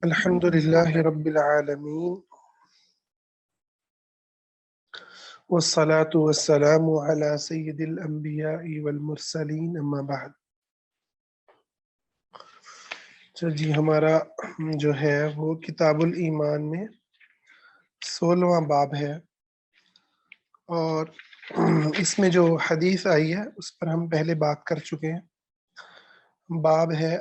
الحمد لله رب العالمين والصلاة والسلام على سيد الأنبياء والمرسلين أما بعد۔ جی ہمارا جو ہے وہ کتاب الایمان میں 16واں باب ہے، اور اس میں جو حدیث آئی ہے اس پر ہم پہلے بات کر چکے ہیں۔ باب ہے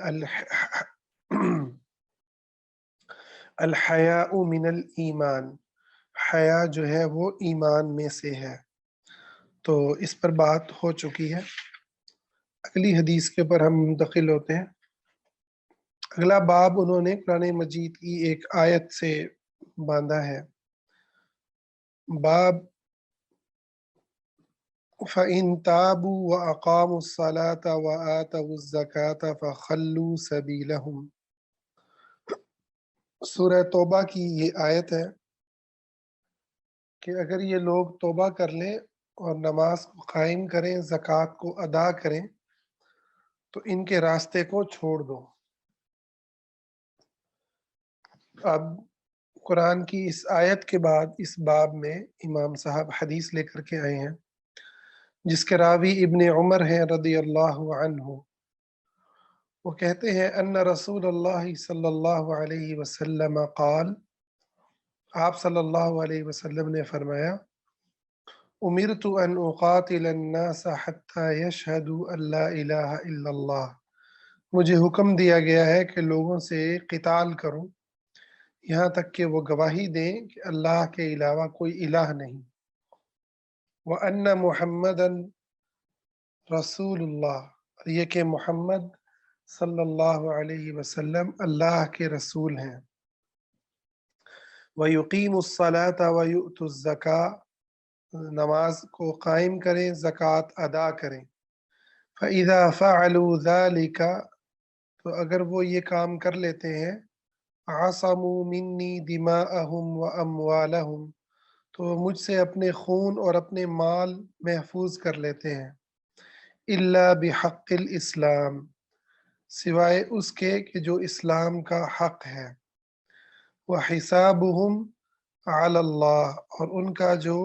الحیاء من الایمان، حیا جو ہے وہ ایمان میں سے ہے، تو اس پر بات ہو چکی ہے۔ اگلی حدیث کے اوپر ہم منتقل ہوتے ہیں۔ اگلا باب انہوں نے قرآن مجید کی ایک آیت سے باندھا ہے۔ باب فَإِن تَابُوا وَأَقَامُوا الصَّلَاةَ وَآتَوُا الزَّكَاةَ فَخَلُّوا سَبِيلَهُمْ۔ سورہ توبہ کی یہ آیت ہے کہ اگر یہ لوگ توبہ کر لیں اور نماز کو قائم کریں، زکوٰۃ کو ادا کریں، تو ان کے راستے کو چھوڑ دو۔ اب قرآن کی اس آیت کے بعد اس باب میں امام صاحب حدیث لے کر کے آئے ہیں، جس کے راوی ابن عمر ہیں رضی اللہ عنہ۔ وہ کہتے ہیں ان رسول اللہ صلی اللہ علیہ وسلم قال، آپ صلی اللہ علیہ وسلم نے فرمایا، امرت ان اقاتل الناس حتی یشہدوا ان لا الہ الا اللہ، مجھے حکم دیا گیا ہے کہ لوگوں سے قتال کروں یہاں تک کہ وہ گواہی دیں کہ اللہ کے علاوہ کوئی الہ نہیں، وَأَنَّ مُحَمَّدًا رسول اللہ، اور یہ کہ محمد صلی اللہ علیہ وسلم اللہ کے رسول ہیں، وَيُقِيمُ الصَّلَاةَ وَيُؤْتُ الزَّكَاةَ، نماز کو قائم کریں، زکوٰۃ ادا کریں، فَإِذَا فَعَلُوا ذَلِكَ، تو اگر وہ یہ کام کر لیتے ہیں، عَصَمُوا مِنِّي دِمَاءَهُمْ وَأَمْوَالَهُمْ، تو وہ مجھ سے اپنے خون اور اپنے مال محفوظ کر لیتے ہیں، الا بحق الاسلام، سوائے اس کے کہ جو اسلام کا حق ہے، وحسابهم علی اللہ، اور ان کا جو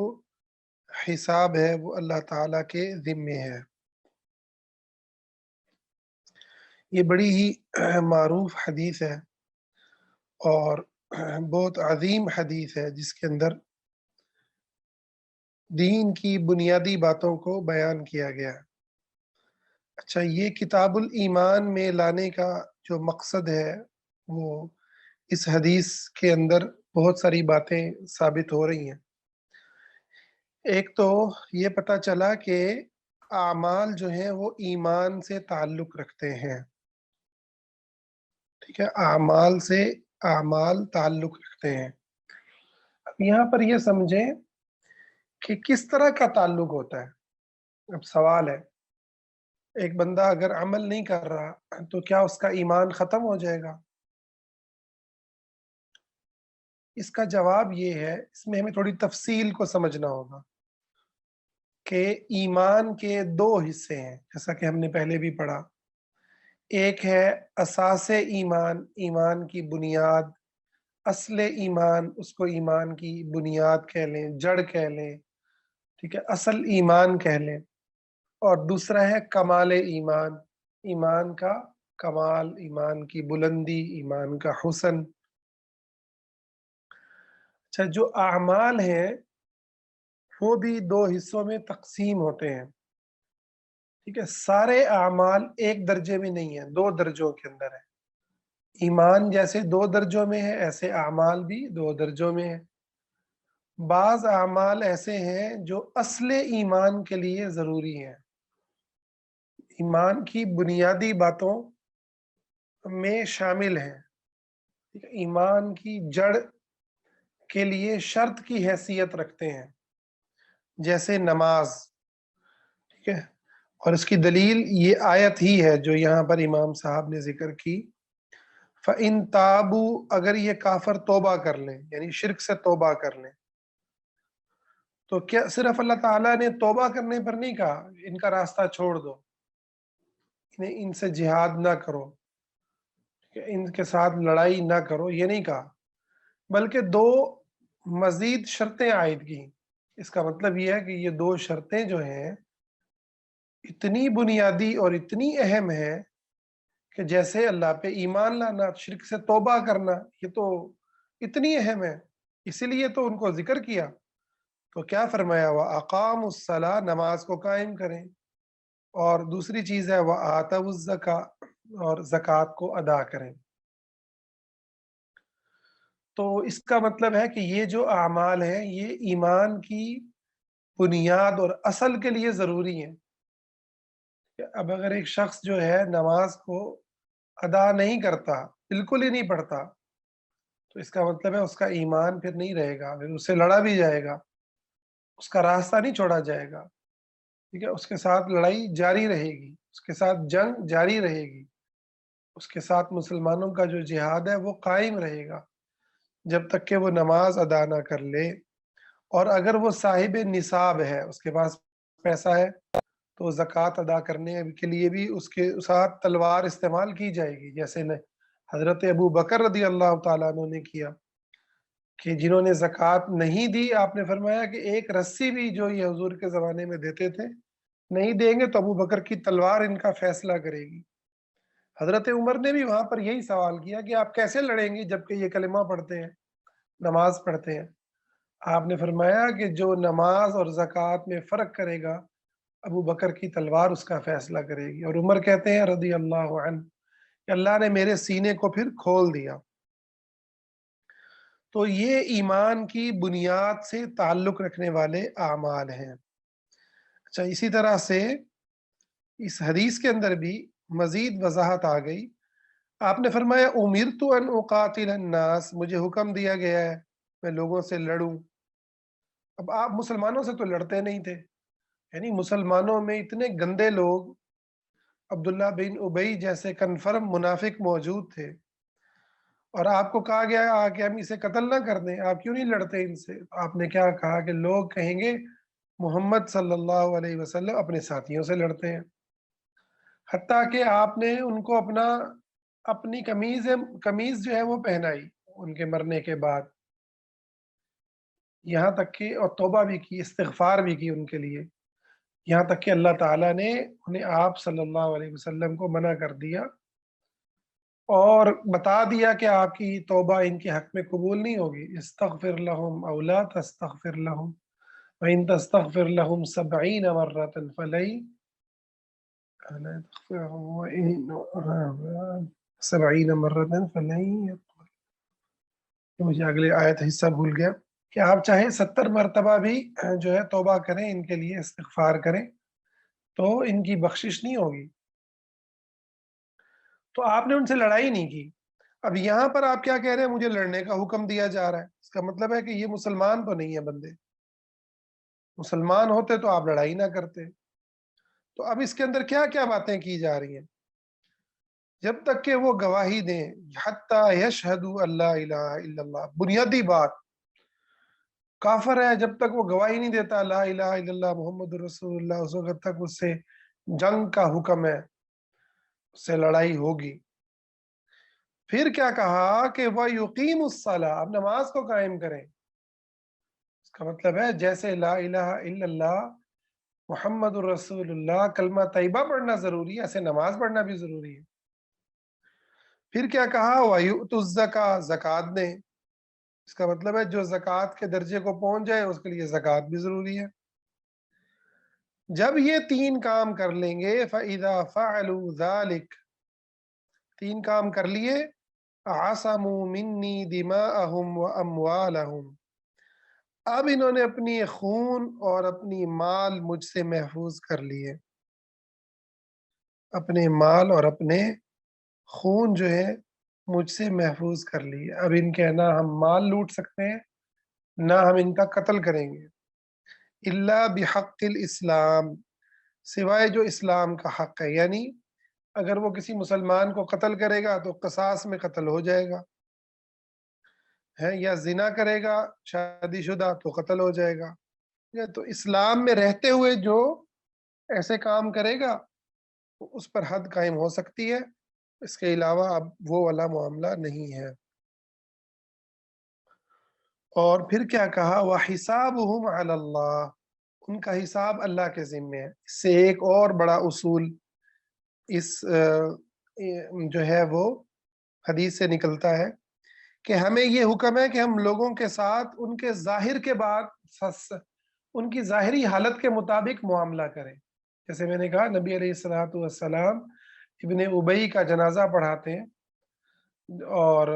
حساب ہے وہ اللہ تعالیٰ کے ذمے ہے۔ یہ بڑی ہی معروف حدیث ہے اور بہت عظیم حدیث ہے، جس کے اندر دین کی بنیادی باتوں کو بیان کیا گیا ہے۔ اچھا، یہ کتاب الایمان میں لانے کا جو مقصد ہے وہ اس حدیث کے اندر بہت ساری باتیں ثابت ہو رہی ہیں۔ ایک تو یہ پتہ چلا کہ اعمال جو ہیں وہ ایمان سے تعلق رکھتے ہیں، ٹھیک ہے، اعمال تعلق رکھتے ہیں۔ اب یہاں پر یہ سمجھیں کہ کس طرح کا تعلق ہوتا ہے۔ اب سوال ہے، ایک بندہ اگر عمل نہیں کر رہا تو کیا اس کا ایمان ختم ہو جائے گا؟ اس کا جواب یہ ہے، اس میں ہمیں تھوڑی تفصیل کو سمجھنا ہوگا کہ ایمان کے دو حصے ہیں، جیسا کہ ہم نے پہلے بھی پڑھا۔ ایک ہے اساس ایمان، ایمان کی بنیاد، اصل ایمان، اس کو ایمان کی بنیاد کہہ لیں، جڑ کہہ لیں، ٹھیک ہے، اصل ایمان کہہ لیں۔ اور دوسرا ہے کمال ایمان، ایمان کا کمال، ایمان کی بلندی، ایمان کا حسن۔ اچھا، جو اعمال ہیں وہ بھی دو حصوں میں تقسیم ہوتے ہیں، ٹھیک ہے، سارے اعمال ایک درجے میں نہیں ہیں، دو درجوں کے اندر ہے۔ ایمان جیسے دو درجوں میں ہے، ایسے اعمال بھی دو درجوں میں ہیں۔ بعض اعمال ایسے ہیں جو اصل ایمان کے لیے ضروری ہیں، ایمان کی بنیادی باتوں میں شامل ہیں، ٹھیک ہے، ایمان کی جڑ کے لیے شرط کی حیثیت رکھتے ہیں، جیسے نماز، ٹھیک ہے۔ اور اس کی دلیل یہ آیت ہی ہے جو یہاں پر امام صاحب نے ذکر کی، فَإِن تَابُوا، اگر یہ کافر توبہ کر لیں، یعنی شرک سے توبہ کر لیں، تو کیا صرف اللہ تعالیٰ نے توبہ کرنے پر نہیں کہا ان کا راستہ چھوڑ دو، ان سے جہاد نہ کرو، کہ ان کے ساتھ لڑائی نہ کرو، یہ نہیں کہا، بلکہ دو مزید شرطیں عائد کی۔ اس کا مطلب یہ ہے کہ یہ دو شرطیں جو ہیں اتنی بنیادی اور اتنی اہم ہیں کہ جیسے اللہ پہ ایمان لانا، شرک سے توبہ کرنا، یہ تو اتنی اہم ہے، اسی لیے تو ان کو ذکر کیا۔ تو کیا فرمایا؟ وَأَقَامُوا الصَّلَاةَ، نماز کو قائم کریں، اور دوسری چیز ہے وَآتَوُا الزَّكَاةَ، اور زکوٰۃ کو ادا کریں۔ تو اس کا مطلب ہے کہ یہ جو اعمال ہیں یہ ایمان کی بنیاد اور اصل کے لیے ضروری ہیں۔ کہ اب اگر ایک شخص جو ہے نماز کو ادا نہیں کرتا، بالکل ہی نہیں پڑھتا، تو اس کا مطلب ہے اس کا ایمان پھر نہیں رہے گا، پھر اس سے لڑا بھی جائے گا، اس کا راستہ نہیں چھوڑا جائے گا، ٹھیک ہے، اس کے ساتھ لڑائی جاری رہے گی، اس کے ساتھ جنگ جاری رہے گی، اس کے ساتھ مسلمانوں کا جو جہاد ہے وہ قائم رہے گا جب تک کہ وہ نماز ادا نہ کر لے۔ اور اگر وہ صاحب نصاب ہے، اس کے پاس پیسہ ہے، تو زکوٰۃ ادا کرنے کے لیے بھی اس کے ساتھ تلوار استعمال کی جائے گی، جیسے حضرت ابو بکر رضی اللہ تعالیٰ عنہ نے کیا، کہ جنہوں نے زکوٰۃ نہیں دی، آپ نے فرمایا کہ ایک رسی بھی جو یہ حضور کے زمانے میں دیتے تھے نہیں دیں گے تو ابو بکر کی تلوار ان کا فیصلہ کرے گی۔ حضرت عمر نے بھی وہاں پر یہی سوال کیا کہ آپ کیسے لڑیں گے جبکہ یہ کلمہ پڑھتے ہیں، نماز پڑھتے ہیں؟ آپ نے فرمایا کہ جو نماز اور زکوٰۃ میں فرق کرے گا، ابو بکر کی تلوار اس کا فیصلہ کرے گی۔ اور عمر کہتے ہیں رضی اللہ عنہ کہ اللہ نے میرے سینے کو پھر کھول دیا۔ تو یہ ایمان کی بنیاد سے تعلق رکھنے والے اعمال ہیں۔ اچھا، اسی طرح سے اس حدیث کے اندر بھی مزید وضاحت آ گئی۔ آپ نے فرمایا امرت ان اقاتل الناس، مجھے حکم دیا گیا ہے میں لوگوں سے لڑوں۔ اب آپ مسلمانوں سے تو لڑتے نہیں تھے، یعنی مسلمانوں میں اتنے گندے لوگ، عبداللہ بن ابئی جیسے کنفرم منافق موجود تھے، اور آپ کو کہا گیا کہ ہم اسے قتل نہ کر دیں، آپ کیوں نہیں لڑتے ان سے؟ آپ نے کیا کہا کہ لوگ کہیں گے محمد صلی اللہ علیہ وسلم اپنے ساتھیوں سے لڑتے ہیں، حتیٰ کہ آپ نے ان کو اپنی قمیض جو ہے وہ پہنائی ان کے مرنے کے بعد، یہاں تک کہ اور توبہ بھی کی، استغفار بھی کی ان کے لیے، یہاں تک کہ اللہ تعالیٰ نے انہیں آپ صلی اللہ علیہ وسلم کو منع کر دیا اور بتا دیا کہ آپ کی توبہ ان کے حق میں قبول نہیں ہوگی۔ استغفر لهم او لا تستغفر لهم وان تستغفر لهم 70 مرة فلن 70 مرة فلن يقبل، مجھے اگلے آیت حصہ بھول گیا، کہ آپ چاہے 70 مرتبہ بھی جو ہے توبہ کریں، ان کے لیے استغفار کریں، تو ان کی بخشش نہیں ہوگی۔ تو آپ نے ان سے لڑائی نہیں کی۔ اب یہاں پر آپ کیا کہہ رہے ہیں؟ مجھے لڑنے کا حکم دیا جا رہا ہے، اس کا مطلب ہے کہ یہ مسلمان تو نہیں ہے بندے، مسلمان ہوتے تو آپ لڑائی نہ کرتے۔ تو اب اس کے اندر کیا کیا باتیں کی جا رہی ہیں؟ جب تک کہ وہ گواہی دیں، حتیٰ یشہدوا اللہ الہ الا اللہ، بنیادی بات، کافر ہے جب تک وہ گواہی نہیں دیتا لا الہ الا اللہ محمد رسول اللہ، اس وقت تک اس سے جنگ کا حکم ہے، اس سے لڑائی ہوگی۔ پھر کیا کہا کہ وَيُقِيمُ الصَّلَاةَ، آپ نماز کو قائم کریں۔ اس کا مطلب ہے جیسے لا الہ الا اللہ محمد الرسول اللہ کلمہ طیبہ پڑھنا ضروری ہے، ایسے نماز پڑھنا بھی ضروری ہے۔ پھر کیا کہا؟ وَيُؤْتُوا الزَّكَاةَ، زکوٰۃ دیں۔ اس کا مطلب ہے جو زکوٰۃ کے درجے کو پہنچ جائے اس کے لیے زکوٰۃ بھی ضروری ہے۔ جب یہ تین کام کر لیں گے فَإِذَا فَعَلُوا ذَلِكَ، تین کام کر لیے، عَصَمُوا مِنِّي دِمَاءَهُمْ وَأَمْوَالَهُمْ، اب انہوں نے اپنی خون اور اپنی مال مجھ سے محفوظ کر لیے، اپنے مال اور اپنے خون جو ہے مجھ سے محفوظ کر لیے۔ اب ان کے نہ ہم مال لوٹ سکتے ہیں، نہ ہم ان کا قتل کریں گے، الا بحق الاسلام، سوائے جو اسلام کا حق ہے، یعنی اگر وہ کسی مسلمان کو قتل کرے گا تو قصاص میں قتل ہو جائے گا، ہے، یا زنا کرے گا شادی شدہ تو قتل ہو جائے گا، تو اسلام میں رہتے ہوئے جو ایسے کام کرے گا اس پر حد قائم ہو سکتی ہے، اس کے علاوہ اب وہ والا معاملہ نہیں ہے۔ اور پھر کیا کہا، وَحِسَابُهُمْ عَلَى اللَّهِ، ان کا حساب اللہ کے ذمے ہے۔ اس سے ایک اور بڑا اصول اس جو ہے وہ حدیث سے نکلتا ہے کہ ہمیں یہ حکم ہے کہ ہم لوگوں کے ساتھ ان کے ظاہر کے بعد ان کی ظاہری حالت کے مطابق معاملہ کریں۔ جیسے میں نے کہا، نبی علیہ الصلوۃ والسلام ابن ابی کا جنازہ پڑھاتے ہیں اور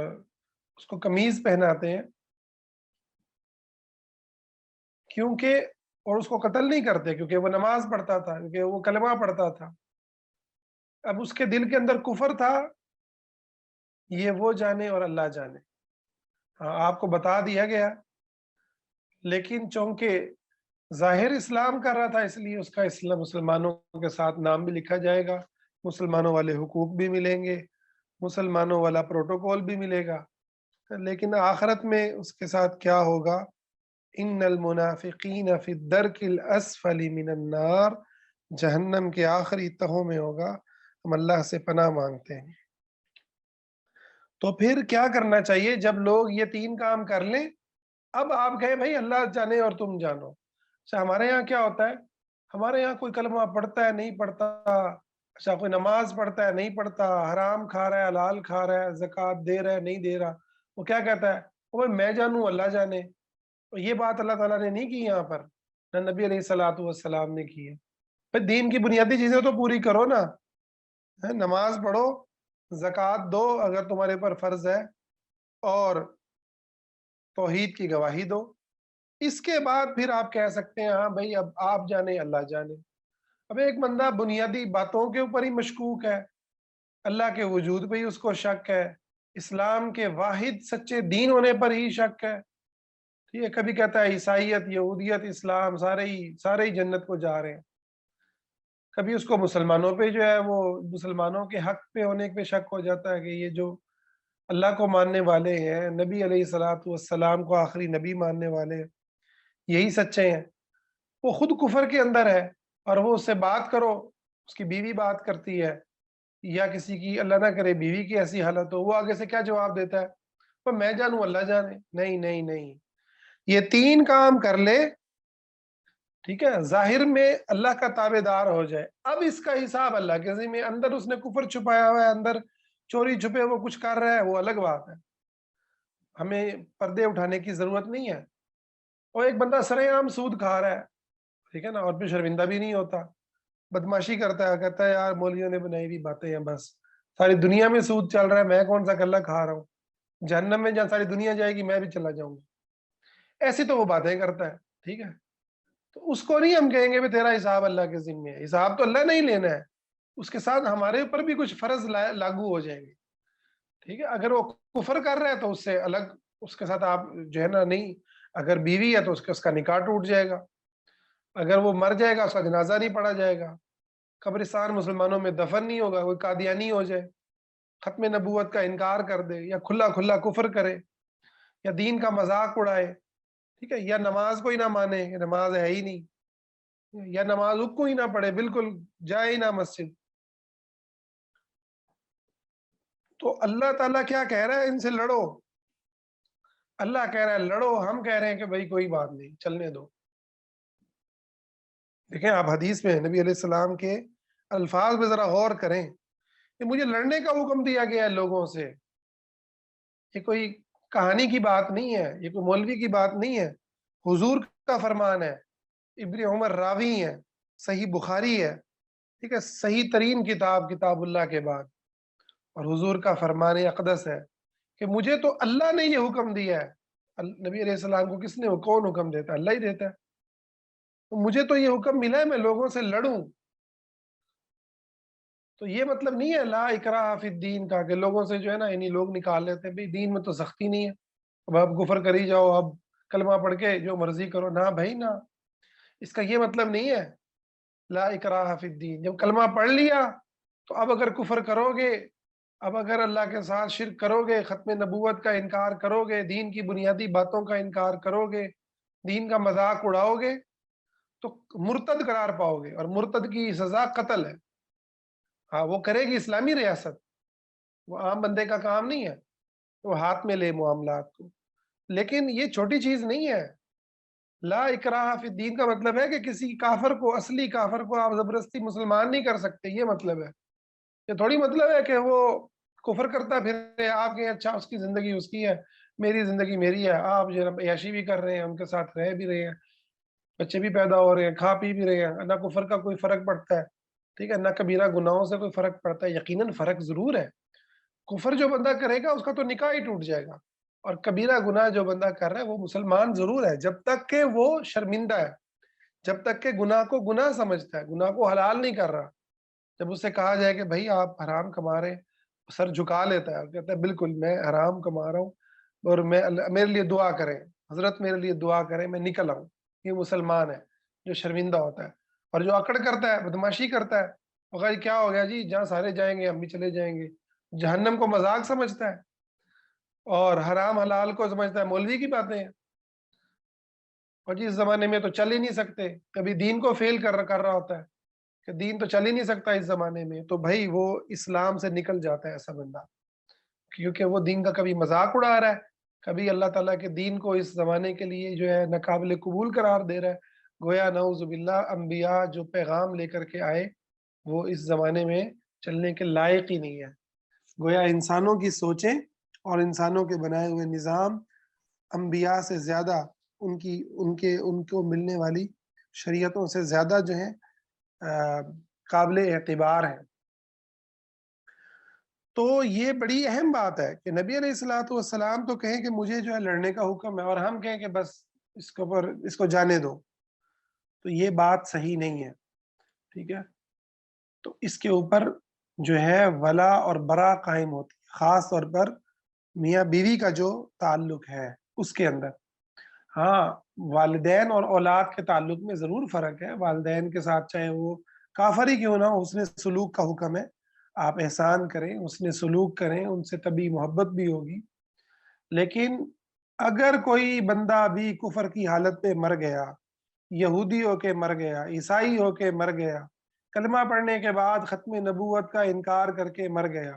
اس کو قمیض پہناتے ہیں، کیونکہ اور اس کو قتل نہیں کرتے کیونکہ وہ نماز پڑھتا تھا، کیونکہ وہ کلمہ پڑھتا تھا۔ اب اس کے دل کے اندر کفر تھا، یہ وہ جانے اور اللہ جانے۔ ہاں، آپ کو بتا دیا گیا، لیکن چونکہ ظاہر اسلام کر رہا تھا، اس لیے اس کا اسلام مسلمانوں کے ساتھ نام بھی لکھا جائے گا، مسلمانوں والے حقوق بھی ملیں گے، مسلمانوں والا پروٹوکول بھی ملے گا۔ لیکن آخرت میں اس کے ساتھ کیا ہوگا، ان المنافقین فی الدرک الاسفل من النار، جہنم کے آخری تہوں میں ہوگا۔ ہم اللہ سے پناہ مانگتے ہیں۔ تو پھر کیا کرنا چاہیے جب لوگ یہ تین کام کر لیں؟ اب آپ کہیں بھائی اللہ جانے اور تم جانو۔ اچھا، ہمارے یہاں کیا ہوتا ہے، ہمارے یہاں کوئی کلمہ پڑھتا ہے نہیں پڑھتا، اچھا کوئی نماز پڑھتا ہے نہیں پڑھتا، حرام کھا رہا ہے حلال کھا رہا ہے، زکوٰۃ دے رہا ہے نہیں دے رہا، وہ کیا کہتا ہے، وہ میں جانوں اللہ جانے۔ یہ بات اللہ تعالیٰ نے نہیں کی یہاں پر، نہ نبی علیہ الصلوۃ والسلام نے کی ہے۔ پھر دین کی بنیادی چیزیں تو پوری کرو نا، نماز پڑھو، زکوٰۃ دو اگر تمہارے پر فرض ہے، اور توحید کی گواہی دو۔ اس کے بعد پھر آپ کہہ سکتے ہیں ہاں بھائی اب آپ جانے اللہ جانے۔ اب ایک بندہ بنیادی باتوں کے اوپر ہی مشکوک ہے، اللہ کے وجود پہ ہی اس کو شک ہے، اسلام کے واحد سچے دین ہونے پر ہی شک ہے، ٹھیک ہے، کبھی کہتا ہے عیسائیت یہودیت اسلام سارے ہی جنت کو جا رہے ہیں، کبھی اس کو مسلمانوں پہ جو ہے وہ مسلمانوں کے حق پہ ہونے پہ شک ہو جاتا ہے کہ یہ جو اللہ کو ماننے والے ہیں، نبی علیہ الصلوۃ والسلام کو آخری نبی ماننے والے ہیں، یہی سچے ہیں۔ وہ خود کفر کے اندر ہے، اور وہ اس سے بات کرو، اس کی بیوی بات کرتی ہے، یا کسی کی اللہ نہ کرے بیوی کی ایسی حالت ہو، وہ آگے سے کیا جواب دیتا ہے، وہ میں جانوں اللہ جانے۔ نہیں نہیں نہیں، یہ تین کام کر لے، ٹھیک ہے، ظاہر میں اللہ کا تابع دار ہو جائے، اب اس کا حساب اللہ کے ذمہ۔ اندر اس نے کفر چھپایا ہوا ہے، اندر چوری چھپے وہ کچھ کر رہا ہے، وہ الگ بات ہے، ہمیں پردے اٹھانے کی ضرورت نہیں ہے۔ اور ایک بندہ سرے عام سود کھا رہا ہے، ٹھیک ہے نا، اور پھر شرمندہ بھی نہیں ہوتا، بدماشی کرتا ہے، کہتا ہے یار مولویوں نے بنائی ہوئی باتیں ہیں، بس ساری دنیا میں سود چل رہا ہے، میں کون سا کلہ کھا رہا ہوں، جہنم میں جہاں ساری دنیا جائے گی میں بھی چلا جاؤں گا، ایسی تو وہ باتیں کرتا ہے، ٹھیک ہے۔ تو اس کو نہیں ہم کہیں گے بھی تیرا حساب اللہ کے ذمہ ہے، حساب تو اللہ نہیں لینا ہے، اس کے ساتھ ہمارے اوپر بھی کچھ فرض لاگو ہو جائیں گے، ٹھیک ہے۔ اگر وہ کفر کر رہا ہے تو اس سے الگ، اس کے ساتھ آپ جو ہے نا نہیں، اگر بیوی ہے تو اس کا نکاح ٹوٹ جائے گا، اگر وہ مر جائے گا اس کا جنازہ نہیں پڑھا جائے گا، قبرستان مسلمانوں میں دفن نہیں ہوگا، کوئی قادیانی ہو جائے، ختم نبوت کا انکار کر دے، یا کھلا کھلا کفر کرے، یا دین کا مذاق اڑائے، ٹھیک ہے، یا نماز کو ہی نہ مانے کہ نماز ہے ہی نہیں، یا نماز کو ہی نہ پڑھے، بالکل جائے ہی نہ مسجد، تو اللہ تعالیٰ کیا کہہ رہا ہے، ان سے لڑو۔ اللہ کہہ رہا ہے لڑو، ہم کہہ رہے ہیں کہ بھائی کوئی بات نہیں، چلنے دو۔ دیکھیں آپ حدیث میں نبی علیہ السلام کے الفاظ میں ذرا غور کریں کہ مجھے لڑنے کا حکم دیا گیا ہے لوگوں سے، یہ کوئی کہانی کی بات نہیں ہے، یہ کوئی مولوی کی بات نہیں ہے، حضور کا فرمان ہے، ابن عمر راوی ہے، صحیح بخاری ہے، ٹھیک ہے، صحیح ترین کتاب کتاب اللہ کے بعد، اور حضور کا فرمان اقدس ہے کہ مجھے تو اللہ نے یہ حکم دیا ہے۔ نبی علیہ السلام کو کس نے، کون حکم دیتا ہے، اللہ ہی دیتا ہے، تو مجھے تو یہ حکم ملا ہے میں لوگوں سے لڑوں۔ تو یہ مطلب نہیں ہے لا اکراہ فی الدین کا کہ لوگوں سے جو ہے نا انہی لوگ نکال لیتے ہیں بھائی دین میں تو سختی نہیں ہے، اب آپ کفر کری جاؤ، اب کلمہ پڑھ کے جو مرضی کرو، نہ بھائی نہ، اس کا یہ مطلب نہیں ہے لا اکراہ فی الدین۔ جب کلمہ پڑھ لیا تو اب اگر کفر کرو گے، اب اگر اللہ کے ساتھ شرک کرو گے، ختم نبوت کا انکار کرو گے، دین کی بنیادی باتوں کا انکار کرو گے، دین کا مذاق اڑاؤ گے، تو مرتد قرار پاؤ گے، اور مرتد کی سزا قتل ہے۔ ہاں وہ کرے گی اسلامی ریاست، وہ عام بندے کا کام نہیں ہے وہ ہاتھ میں لے معاملات کو. لیکن یہ چھوٹی چیز نہیں ہے. لا اکراہ فی الدین کا مطلب ہے کہ کسی کافر کو، اصلی کافر کو آپ زبردستی مسلمان نہیں کر سکتے، یہ مطلب ہے. یہ تھوڑی مطلب ہے کہ وہ کفر کرتا پھر آپ کہیں اچھا اس کی زندگی اس کی ہے، میری زندگی میری ہے، آپ جو ہے عیاشی بھی کر رہے ہیں، ان کے ساتھ رہ بھی رہے ہیں، بچے بھی پیدا ہو رہے ہیں، کھا پی بھی رہے ہیں، نہ کفر کا کوئی فرق پڑتا ہے. ٹھیک ہے، نہ کبیرہ گناہوں سے کوئی فرق پڑتا ہے. یقیناً فرق ضرور ہے. کفر جو بندہ کرے گا اس کا تو نکاح ہی ٹوٹ جائے گا، اور کبیرہ گناہ جو بندہ کر رہا ہے وہ مسلمان ضرور ہے جب تک کہ وہ شرمندہ ہے، جب تک کہ گناہ کو گناہ سمجھتا ہے، گناہ کو حلال نہیں کر رہا. جب اس سے کہا جائے کہ بھائی آپ حرام کما رہے ہیں، سر جھکا لیتا ہے اور کہتا ہے بالکل میں حرام کما رہا ہوں، اور میرے لیے دعا کریں، حضرت میرے لیے دعا کریں میں نکل آؤں. یہ مسلمان ہے جو شرمندہ ہوتا ہے. اور جو اکڑ کرتا ہے، بدماشی کرتا ہے، وغیرہ کیا ہو گیا جی، جہاں سارے جائیں گے ہم بھی چلے جائیں گے، جہنم کو مذاق سمجھتا ہے اور حرام حلال کو سمجھتا ہے مولوی کی باتیں ہیں. اور جی اس زمانے میں تو چل ہی نہیں سکتے، کبھی دین کو فیل کر رہا ہوتا ہے کہ دین تو چل ہی نہیں سکتا اس زمانے میں، تو بھائی وہ اسلام سے نکل جاتا ہے ایسا بندہ، کیونکہ وہ دین کا کبھی مذاق اڑا رہا ہے، کبھی اللہ تعالیٰ کے دین کو اس زمانے کے لیے جو ہے ناقابل قبول قرار دے رہا ہے. گویا نعوذ باللہ انبیاء جو پیغام لے کر کے آئے وہ اس زمانے میں چلنے کے لائق ہی نہیں ہے. گویا انسانوں کی سوچیں اور انسانوں کے بنائے ہوئے نظام انبیاء سے زیادہ، ان کو ملنے والی شریعتوں سے زیادہ جو ہے قابل اعتبار ہے. تو یہ بڑی اہم بات ہے کہ نبی علیہ الصلوۃ والسلام تو کہیں کہ مجھے جو ہے لڑنے کا حکم ہے، اور ہم کہیں کہ بس اس کو جانے دو، تو یہ بات صحیح نہیں ہے. ٹھیک ہے، تو اس کے اوپر جو ہے ولا اور برا قائم ہوتی ہے، خاص طور پر میاں بیوی کا جو تعلق ہے اس کے اندر. ہاں، والدین اور اولاد کے تعلق میں ضرور فرق ہے. والدین کے ساتھ چاہے وہ کافر ہی کیوں نہ ہو، حسن سلوک کا حکم ہے، آپ احسان کریں، حسن سلوک کریں، ان سے طبی محبت بھی ہوگی. لیکن اگر کوئی بندہ بھی کفر کی حالت پہ مر گیا، یہودی ہو کے مر گیا، عیسائی ہو کے مر گیا، کلمہ پڑھنے کے بعد ختم نبوت کا انکار کر کے مر گیا،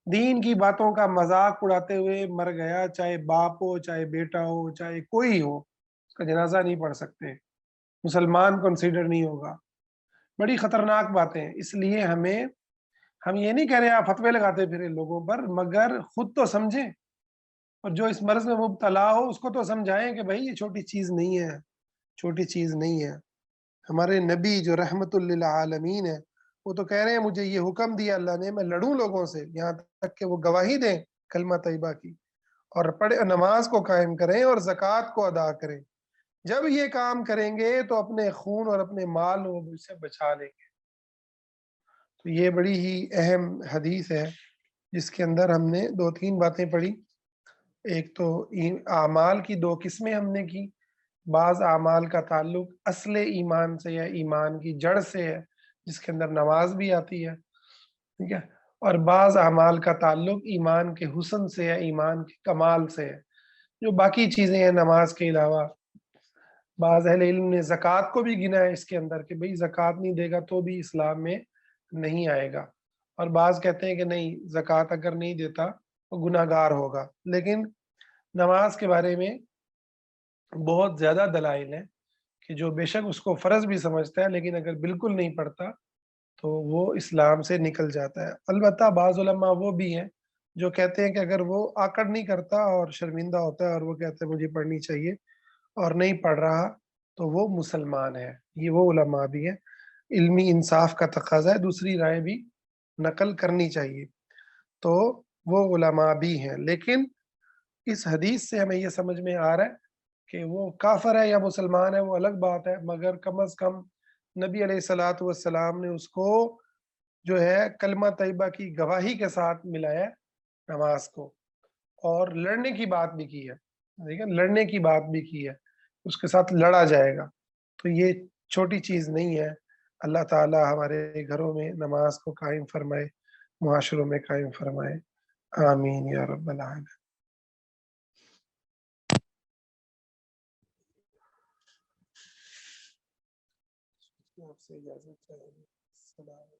دین کی باتوں کا مذاق اڑاتے ہوئے مر گیا، چاہے باپ ہو، چاہے بیٹا ہو، چاہے کوئی ہو، اس کا جنازہ نہیں پڑھ سکتے، مسلمان کنسیڈر نہیں ہوگا. بڑی خطرناک باتیں ہیں. اس لیے ہم یہ نہیں کہہ رہے آپ فتوے لگاتے پھرے لوگوں پر، مگر خود تو سمجھیں، اور جو اس مرض میں مبتلا ہو اس کو تو سمجھائیں کہ بھائی یہ چھوٹی چیز نہیں ہے، چھوٹی چیز نہیں ہے. ہمارے نبی جو رحمت للعالمین ہے وہ تو کہہ رہے ہیں مجھے یہ حکم دیا اللہ نے میں لڑوں لوگوں سے، یہاں تک کہ وہ گواہی دیں کلمہ طیبہ کی، اور پڑھے نماز کو قائم کریں اور زکوٰۃ کو ادا کریں. جب یہ کام کریں گے تو اپنے خون اور اپنے مال وہ مجھ سے بچا لیں گے. تو یہ بڑی ہی اہم حدیث ہے جس کے اندر ہم نے دو تین باتیں پڑھی. ایک تو اعمال کی دو قسمیں ہم نے کی، بعض اعمال کا تعلق اصل ایمان سے یا ایمان کی جڑ سے ہے جس کے اندر نماز بھی آتی ہے. ٹھیک ہے، اور بعض اعمال کا تعلق ایمان کے حسن سے یا ایمان کے کمال سے ہے، جو باقی چیزیں ہیں نماز کے علاوہ. بعض اہل علم نے زکوٰۃ کو بھی گنا ہے اس کے اندر کہ بھئی زکوٰۃ نہیں دے گا تو بھی اسلام میں نہیں آئے گا، اور بعض کہتے ہیں کہ نہیں زکوٰۃ اگر نہیں دیتا تو گناہ گار ہوگا. لیکن نماز کے بارے میں بہت زیادہ دلائل ہیں کہ جو بے شک اس کو فرض بھی سمجھتا ہے لیکن اگر بالکل نہیں پڑھتا تو وہ اسلام سے نکل جاتا ہے. البتہ بعض علماء وہ بھی ہیں جو کہتے ہیں کہ اگر وہ آکڑ نہیں کرتا اور شرمندہ ہوتا ہے اور وہ کہتے ہیں مجھے پڑھنی چاہیے اور نہیں پڑھ رہا تو وہ مسلمان ہے. یہ وہ علماء بھی ہیں. علمی انصاف کا تقاضا ہے، دوسری رائے بھی نقل کرنی چاہیے. تو وہ علماء بھی ہیں. لیکن اس حدیث سے ہمیں یہ سمجھ میں آ رہا ہے کہ وہ کافر ہے یا مسلمان ہے وہ الگ بات ہے، مگر کم از کم نبی علیہ الصلوۃ والسلام نے اس کو جو ہے کلمہ طیبہ کی گواہی کے ساتھ ملایا نماز کو، اور لڑنے کی بات بھی کی ہے. ٹھیک ہے، لڑنے کی بات بھی کی ہے، اس کے ساتھ لڑا جائے گا. تو یہ چھوٹی چیز نہیں ہے. اللہ تعالی ہمارے گھروں میں نماز کو قائم فرمائے، معاشروں میں قائم فرمائے. آمین یا رب العالمین. آپ سے اجازت چاہیے. السلام